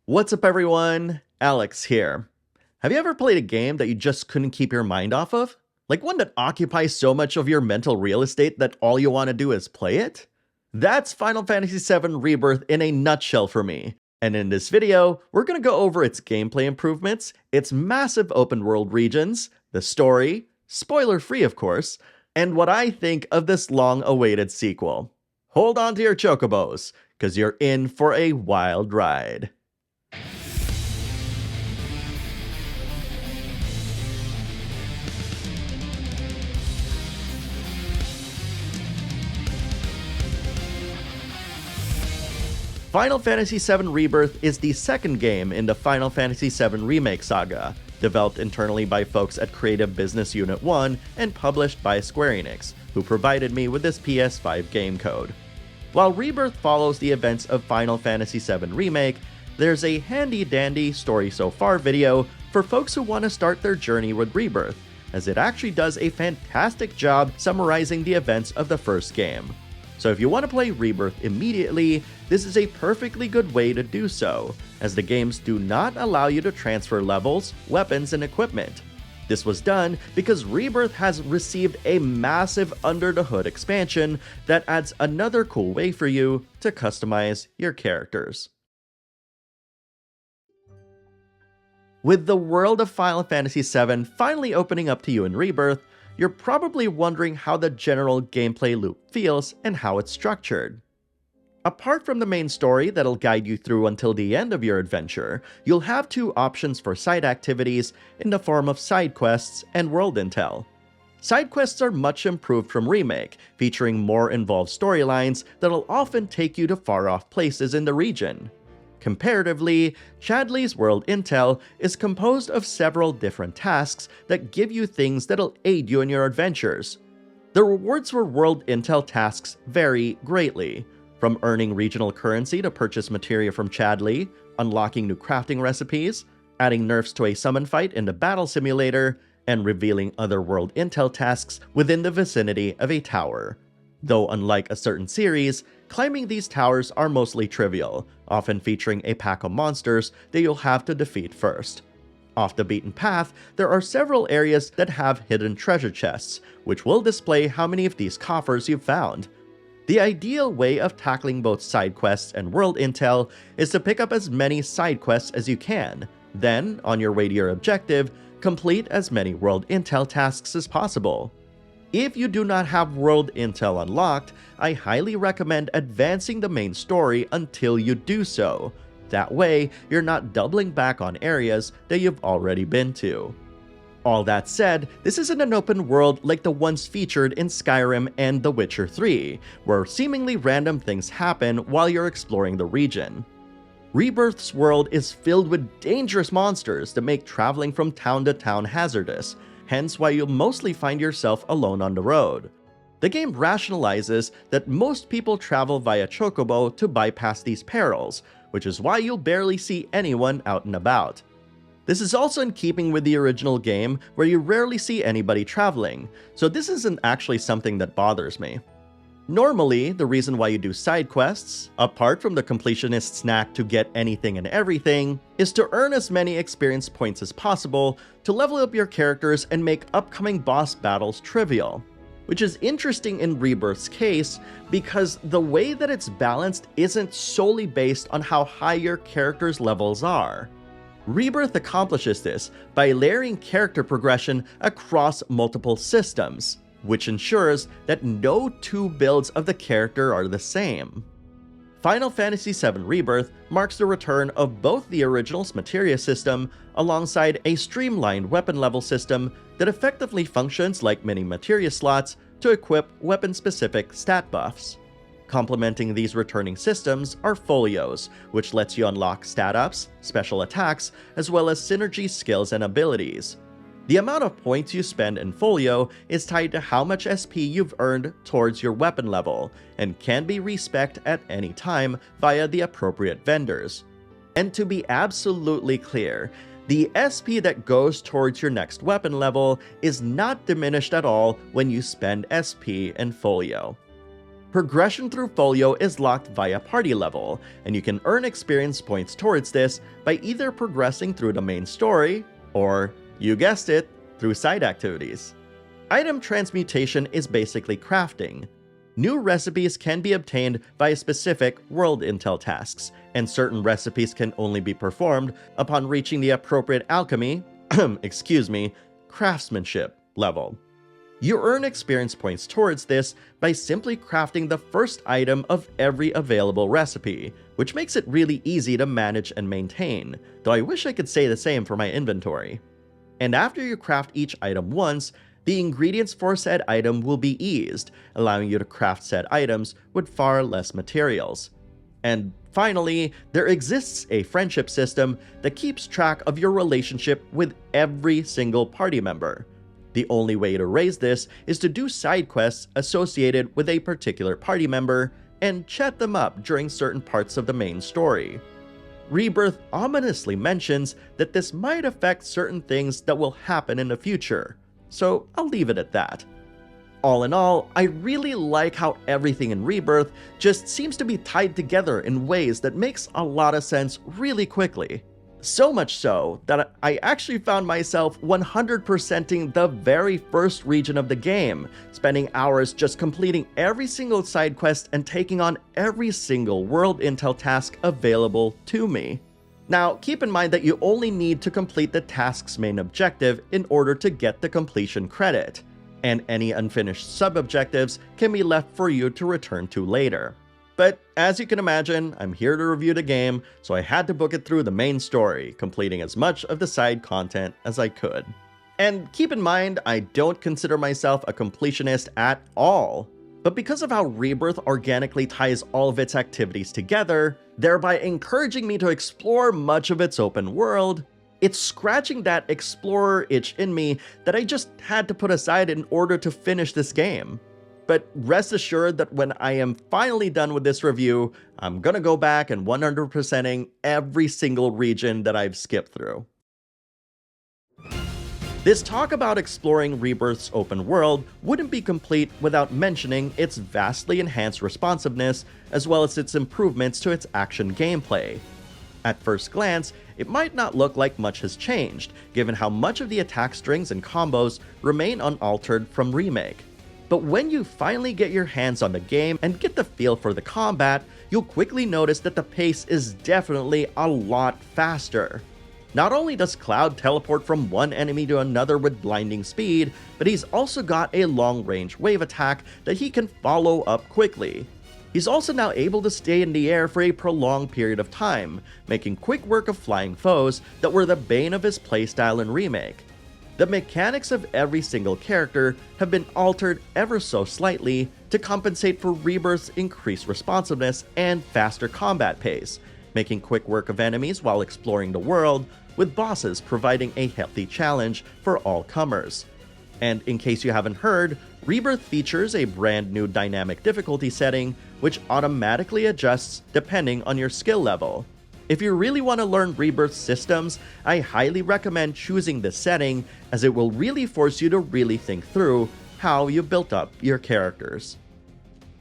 What's up, everyone? Alex here. Have you ever played a game that you just couldn't keep your mind off of? Like one that occupies so much of your mental real estate that all you want to do is play it? That's Final Fantasy VII Rebirth in a nutshell for me. And in this video, we're going to go over its gameplay improvements, its massive open world regions, the story, spoiler free of course, and what I think of this long awaited sequel. Hold on to your chocobos, because you're in for a wild ride. Final Fantasy VII Rebirth is the second game in the Final Fantasy VII Remake saga, developed internally by folks at Creative Business Unit 1 and published by Square Enix, who provided me with this PS5 game code. While Rebirth follows the events of Final Fantasy VII Remake, there's a handy-dandy story so far video for folks who want to start their journey with Rebirth, as it actually does a fantastic job summarizing the events of the first game. So if you want to play Rebirth immediately, this is a perfectly good way to do so, as the games do not allow you to transfer levels, weapons, and equipment. This was done because Rebirth has received a massive under-the-hood expansion that adds another cool way for you to customize your characters. With the world of Final Fantasy VII finally opening up to you in Rebirth, you're probably wondering how the general gameplay loop feels and how it's structured. Apart from the main story that'll guide you through until the end of your adventure, you'll have two options for side activities in the form of side quests and world intel. Side quests are much improved from Remake, featuring more involved storylines that'll often take you to far-off places in the region. Comparatively, Chadley's World Intel is composed of several different tasks that give you things that'll aid you in your adventures. The rewards for World Intel tasks vary greatly, from earning regional currency to purchase materia from Chadley, unlocking new crafting recipes, adding nerfs to a summon fight in the battle simulator, and revealing other World Intel tasks within the vicinity of a tower. Though unlike a certain series, climbing these towers are mostly trivial, often featuring a pack of monsters that you'll have to defeat first. Off the beaten path, there are several areas that have hidden treasure chests, which will display how many of these coffers you've found. The ideal way of tackling both side quests and world intel is to pick up as many side quests as you can, then, on your way to your objective, complete as many world intel tasks as possible. If you do not have world intel unlocked, I highly recommend advancing the main story until you do so. That way, you're not doubling back on areas that you've already been to. All that said, this isn't an open world like the ones featured in Skyrim and The Witcher 3, where seemingly random things happen while you're exploring the region. Rebirth's world is filled with dangerous monsters that make traveling from town to town hazardous, hence why you'll mostly find yourself alone on the road. The game rationalizes that most people travel via chocobo to bypass these perils, which is why you'll barely see anyone out and about. This is also in keeping with the original game, where you rarely see anybody traveling, so this isn't actually something that bothers me. Normally, the reason why you do side quests, apart from the completionist's knack to get anything and everything, is to earn as many experience points as possible to level up your characters and make upcoming boss battles trivial. Which is interesting in Rebirth's case, because the way that it's balanced isn't solely based on how high your character's levels are. Rebirth accomplishes this by layering character progression across multiple systems, which ensures that no two builds of the character are the same. Final Fantasy VII Rebirth marks the return of both the original's materia system alongside a streamlined weapon level system that effectively functions like mini materia slots to equip weapon-specific stat buffs. Complementing these returning systems are folios, which lets you unlock stat ups, special attacks, as well as synergy skills and abilities. The amount of points you spend in Folio is tied to how much SP you've earned towards your weapon level, and can be respec'd at any time via the appropriate vendors. And to be absolutely clear, the SP that goes towards your next weapon level is not diminished at all when you spend SP in Folio. Progression through Folio is locked via party level, and you can earn experience points towards this by either progressing through the main story, or, you guessed it, through side activities. Item transmutation is basically crafting. New recipes can be obtained via specific world intel tasks, and certain recipes can only be performed upon reaching the appropriate alchemy, craftsmanship level. You earn experience points towards this by simply crafting the first item of every available recipe, which makes it really easy to manage and maintain, though I wish I could say the same for my inventory. And after you craft each item once, the ingredients for said item will be eased, allowing you to craft said items with far less materials. And finally, there exists a friendship system that keeps track of your relationship with every single party member. The only way to raise this is to do side quests associated with a particular party member and chat them up during certain parts of the main story. Rebirth ominously mentions that this might affect certain things that will happen in the future, so I'll leave it at that. All in all, I really like how everything in Rebirth just seems to be tied together in ways that makes a lot of sense really quickly. So much so that I actually found myself 100%ing the very first region of the game, spending hours just completing every single side quest and taking on every single world intel task available to me. Now, keep in mind that you only need to complete the task's main objective in order to get the completion credit, and any unfinished sub-objectives can be left for you to return to later. But as you can imagine, I'm here to review the game, so I had to book it through the main story, completing as much of the side content as I could. And keep in mind, I don't consider myself a completionist at all. But because of how Rebirth organically ties all of its activities together, thereby encouraging me to explore much of its open world, it's scratching that explorer itch in me that I just had to put aside in order to finish this game. But rest assured that when I am finally done with this review, I'm gonna go back and 100%ing every single region that I've skipped through. This talk about exploring Rebirth's open world wouldn't be complete without mentioning its vastly enhanced responsiveness, as well as its improvements to its action gameplay. At first glance, it might not look like much has changed, given how much of the attack strings and combos remain unaltered from Remake. But when you finally get your hands on the game and get the feel for the combat, you'll quickly notice that the pace is definitely a lot faster. Not only does Cloud teleport from one enemy to another with blinding speed, but he's also got a long-range wave attack that he can follow up quickly. He's also now able to stay in the air for a prolonged period of time, making quick work of flying foes that were the bane of his playstyle in Remake. The mechanics of every single character have been altered ever so slightly to compensate for Rebirth's increased responsiveness and faster combat pace, making quick work of enemies while exploring the world, with bosses providing a healthy challenge for all comers. And in case you haven't heard, Rebirth features a brand new dynamic difficulty setting which automatically adjusts depending on your skill level. If you really want to learn Rebirth systems, I highly recommend choosing this setting, as it will really force you to really think through how you built up your characters.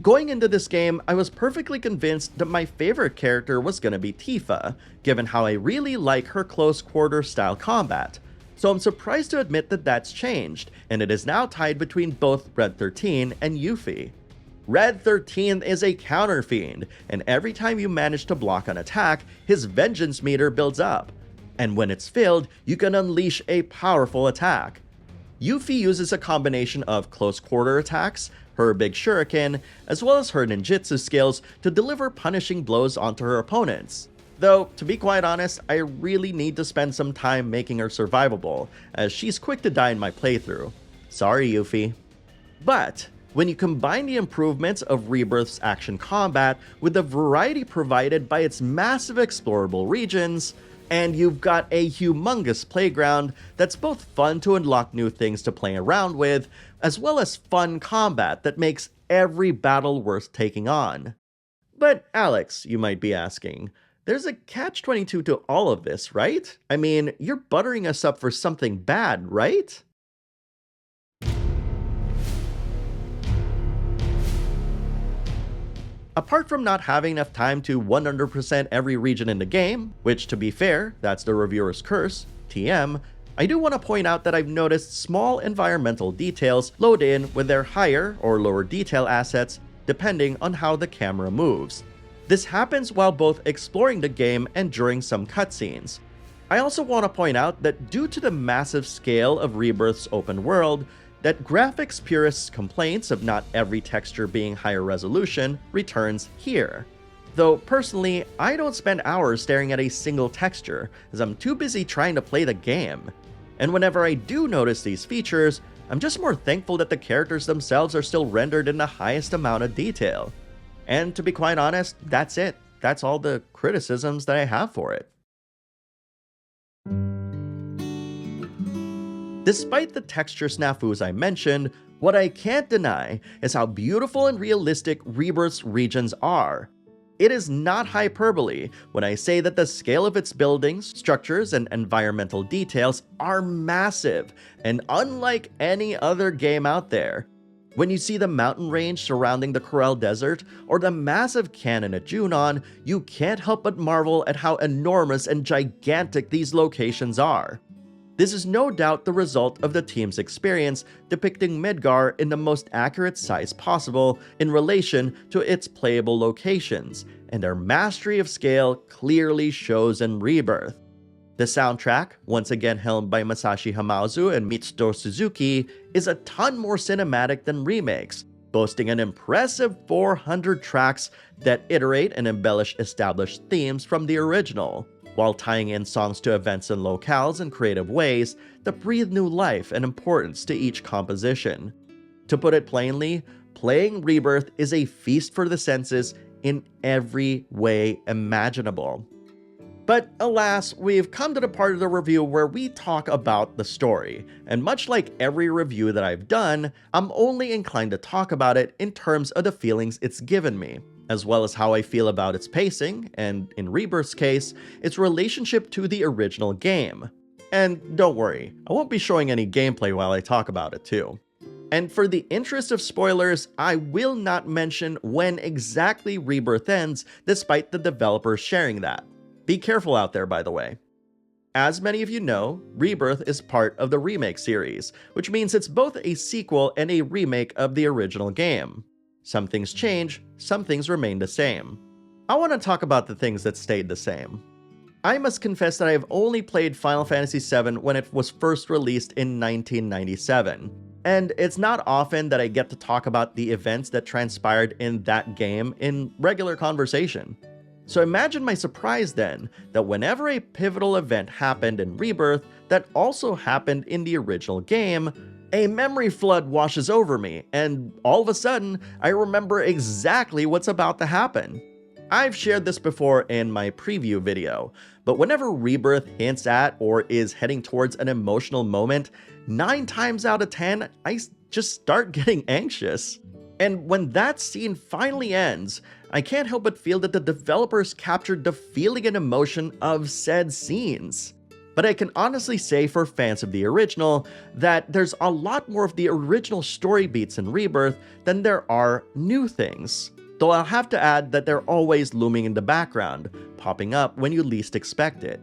Going into this game, I was perfectly convinced that my favorite character was going to be Tifa, given how I really like her close quarter style combat. So I'm surprised to admit that that's changed, and it is now tied between both Red 13 and Yuffie. Red 13 is a counter fiend, and every time you manage to block an attack, his vengeance meter builds up. And when it's filled, you can unleash a powerful attack. Yuffie uses a combination of close quarter attacks, her big shuriken, as well as her ninjutsu skills to deliver punishing blows onto her opponents. Though, to be quite honest, I really need to spend some time making her survivable, as she's quick to die in my playthrough. Sorry, Yuffie. But when you combine the improvements of Rebirth's action combat with the variety provided by its massive explorable regions, and you've got a humongous playground that's both fun to unlock new things to play around with, as well as fun combat that makes every battle worth taking on. But Alex, you might be asking, there's a catch-22 to all of this, right? I mean, you're buttering us up for something bad, right? Apart from not having enough time to 100% every region in the game, which to be fair, that's the reviewer's curse, TM, I do want to point out that I've noticed small environmental details load in with their higher or lower detail assets depending on how the camera moves. This happens while both exploring the game and during some cutscenes. I also want to point out that due to the massive scale of Rebirth's open world, that graphics purists' complaints of not every texture being higher resolution returns here. Though personally, I don't spend hours staring at a single texture, as I'm too busy trying to play the game. And whenever I do notice these features, I'm just more thankful that the characters themselves are still rendered in the highest amount of detail. And to be quite honest, that's it. That's all the criticisms that I have for it. Despite the texture snafus I mentioned, what I can't deny is how beautiful and realistic Rebirth's regions are. It is not hyperbole when I say that the scale of its buildings, structures, and environmental details are massive and unlike any other game out there. When you see the mountain range surrounding the Corel Desert or the massive cannon at Junon, you can't help but marvel at how enormous and gigantic these locations are. This is no doubt the result of the team's experience depicting Midgar in the most accurate size possible in relation to its playable locations, and their mastery of scale clearly shows in Rebirth. The soundtrack, once again helmed by Masashi Hamauzu and Mitsuto Suzuki, is a ton more cinematic than Remake's, boasting an impressive 400 tracks that iterate and embellish established themes from the original, while tying in songs to events and locales in creative ways that breathe new life and importance to each composition. To put it plainly, playing Rebirth is a feast for the senses in every way imaginable. But alas, we've come to the part of the review where we talk about the story, and much like every review that I've done, I'm only inclined to talk about it in terms of the feelings it's given me, as well as how I feel about its pacing, and in Rebirth's case, its relationship to the original game. And don't worry, I won't be showing any gameplay while I talk about it too. And for the interest of spoilers, I will not mention when exactly Rebirth ends, despite the developers sharing that. Be careful out there, by the way. As many of you know, Rebirth is part of the Remake series, which means it's both a sequel and a remake of the original game. Some things change, some things remain the same. I want to talk about the things that stayed the same. I must confess that I have only played Final Fantasy VII when it was first released in 1997. And it's not often that I get to talk about the events that transpired in that game in regular conversation. So imagine my surprise then, that whenever a pivotal event happened in Rebirth that also happened in the original game, a memory flood washes over me, and all of a sudden, I remember exactly what's about to happen. I've shared this before in my preview video, but whenever Rebirth hints at or is heading towards an emotional moment, 9 times out of 10, I just start getting anxious. And when that scene finally ends, I can't help but feel that the developers captured the feeling and emotion of said scenes. But I can honestly say for fans of the original that there's a lot more of the original story beats in Rebirth than there are new things. Though I'll have to add that they're always looming in the background, popping up when you least expect it.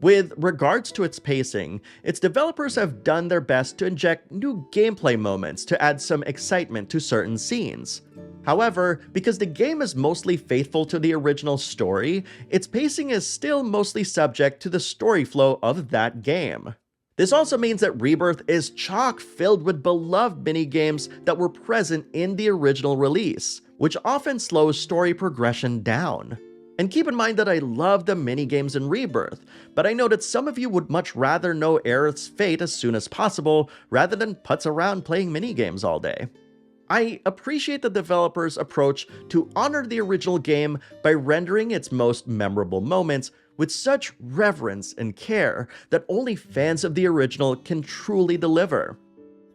With regards to its pacing, its developers have done their best to inject new gameplay moments to add some excitement to certain scenes. However, because the game is mostly faithful to the original story, its pacing is still mostly subject to the story flow of that game. This also means that Rebirth is chock-filled with beloved minigames that were present in the original release, which often slows story progression down. And keep in mind that I love the minigames in Rebirth, but I know that some of you would much rather know Aerith's fate as soon as possible rather than putz around playing minigames all day. I appreciate the developers' approach to honor the original game by rendering its most memorable moments with such reverence and care that only fans of the original can truly deliver.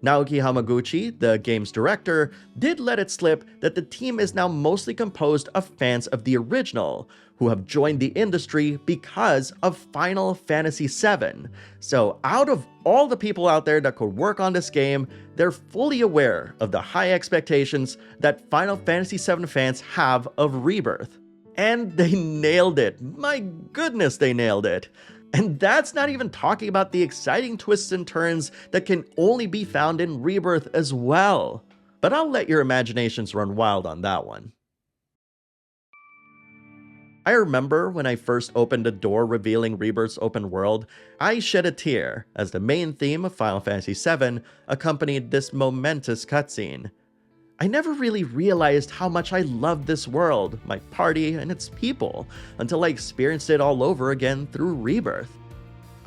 Naoki Hamaguchi, the game's director, did let it slip that the team is now mostly composed of fans of the original, who have joined the industry because of Final Fantasy VII. So out of all the people out there that could work on this game, they're fully aware of the high expectations that Final Fantasy VII fans have of Rebirth. And they nailed it. My goodness, they nailed it. And that's not even talking about the exciting twists and turns that can only be found in Rebirth as well. But I'll let your imaginations run wild on that one. I remember when I first opened the door revealing Rebirth's open world, I shed a tear as the main theme of Final Fantasy VII accompanied this momentous cutscene. I never really realized how much I loved this world, my party, and its people, until I experienced it all over again through Rebirth.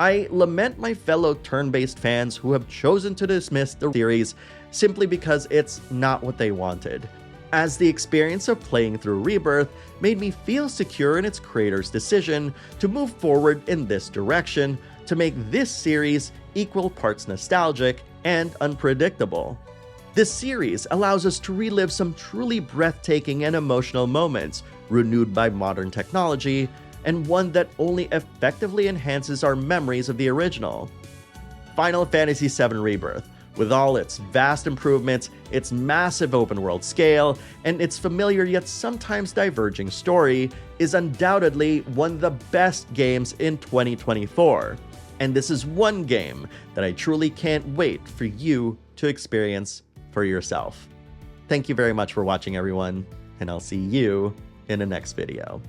I lament my fellow turn-based fans who have chosen to dismiss the series simply because it's not what they wanted, as the experience of playing through Rebirth made me feel secure in its creator's decision to move forward in this direction to make this series equal parts nostalgic and unpredictable. This series allows us to relive some truly breathtaking and emotional moments, renewed by modern technology, and one that only effectively enhances our memories of the original. Final Fantasy VII Rebirth, with all its vast improvements, its massive open-world scale, and its familiar yet sometimes diverging story, is undoubtedly one of the best games in 2024. And this is one game that I truly can't wait for you to experience for yourself. Thank you very much for watching, everyone, and I'll see you in the next video.